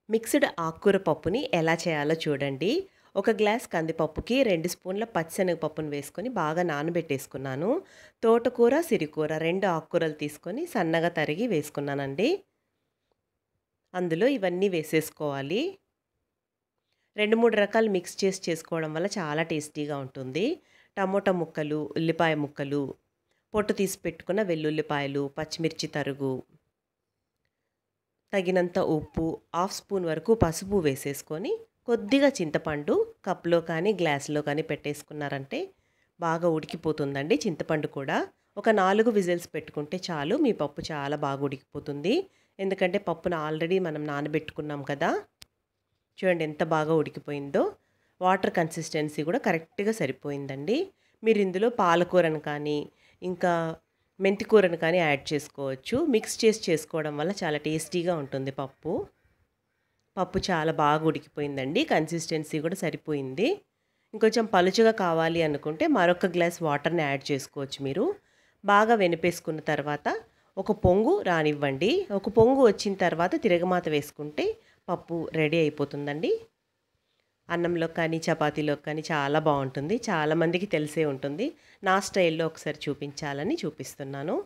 Mixed ఆకుకూర పప్పుని ఎలా చేయాలో చూడండి. ఒక గ్లాస్ కందిపప్పుకి 2 స్పూన్ల పచ్చిశనగపప్పును వేసుకొని బాగా నానబెట్టేసుకున్నాను. తోటకూర, సిరికూర 2 ఆకుకూరలు తీసుకొని సన్నగా తరిగి వేసుకున్నానండి. అందులో ఇవన్నీ వేసేసుకోవాలి. 2, 3 రకాలు మిక్స్ చేసి చేసుకోవడం వల్ల చాలా టేస్టీగా ఉంటుంది. టమోటా ముక్కలు, ఉల్లిపాయ ముక్కలు, పొట్టు తీసి పెట్టుకున్న వెల్లుల్లిపాయలు, పచ్చిమిర్చి తరుగు, తగినంత ఉప్పు, హాఫ్ స్పూన్ వరకు పసుపు వేసేసుకొని కొద్దిగా చింతపండు కప్‌లో కానీ, గ్లాస్‌లో కానీ పెట్టేసుకున్నారంటే బాగా ఉడికిపోతుందండి చింతపండు కూడా. ఒక 4 విజిల్స్ పెట్టుకుంటే చాలు. మీ పప్పు చాలా బాగా ఉడికిపోతుంది. ఎందుకంటే పప్పును ఆల్రెడీ మనం నానబెట్టుకున్నాం కదా! చూడండి ఎంత బాగా ఉడికిపోయిందో. వాటర్ కన్సిస్టెన్సీ కూడా కరెక్ట్‌గా సరిపోయిందండి. మీరు ఇందులో పాలకూరను కానీ, ఇంకా మెంతి కూరను కానీ యాడ్ చేసుకోవచ్చు. మిక్స్ చేసి చేసుకోవడం వల్ల చాలా టేస్టీగా ఉంటుంది పప్పు. పప్పు చాలా బాగా ఉడికిపోయిందండి. కన్సిస్టెన్సీ కూడా సరిపోయింది. ఇంకొంచెం పలుచగా కావాలి అనుకుంటే మరొక గ్లాస్ వాటర్‌ని యాడ్ చేసుకోవచ్చు మీరు. బాగా వెనిపేసుకున్న తర్వాత ఒక పొంగు రానివ్వండి. ఒక పొంగు వచ్చిన తర్వాత తిరగమాత వేసుకుంటే పప్పు రెడీ అయిపోతుందండి. అన్నంలోకి కానీ, చపాతీలోకి కానీ చాలా బావుంటుంది. చాలామందికి తెలిసే ఉంటుంది. నా స్టైల్‌లో ఒకసారి చూపించాలని చూపిస్తున్నాను.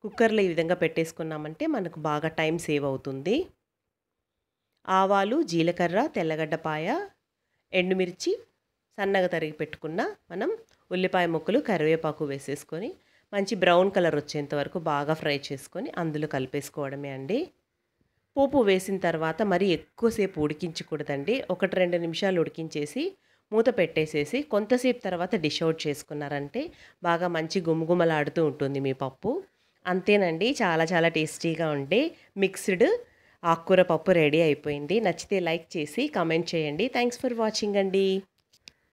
కుక్కర్‌లో ఈ విధంగా పెట్టేసుకున్నామంటే మనకు బాగా టైం సేవ్ అవుతుంది. ఆవాలు, జీలకర్ర, తెల్లగడ్డపాయ, ఎండుమిర్చి, సన్నగా తరిగి పెట్టుకున్న మనం ఉల్లిపాయ ముక్కలు, కరివేపాకు వేసేసుకొని మంచి బ్రౌన్ కలర్ వచ్చేంత వరకు బాగా ఫ్రై చేసుకొని అందులో కలిపేసుకోవడమే అండి. పోపు వేసిన తర్వాత మరీ ఎక్కువసేపు ఉడికించకూడదండి. 1, 2 నిమిషాలు ఉడికించేసి మూత పెట్టేసేసి కొంతసేపు తర్వాత డిష్ అవుట్ చేసుకున్నారంటే బాగా మంచి గుమగుమలాడుతూ ఉంటుంది మీ పప్పు. అంతేనండి. చాలా చాలా టేస్టీగా ఉండే మిక్స్డ్ ఆకుకూర పప్పు రెడీ అయిపోయింది. నచ్చితే లైక్ చేసి కామెంట్ చేయండి. థాంక్స్ ఫర్ వాచింగ్ అండి.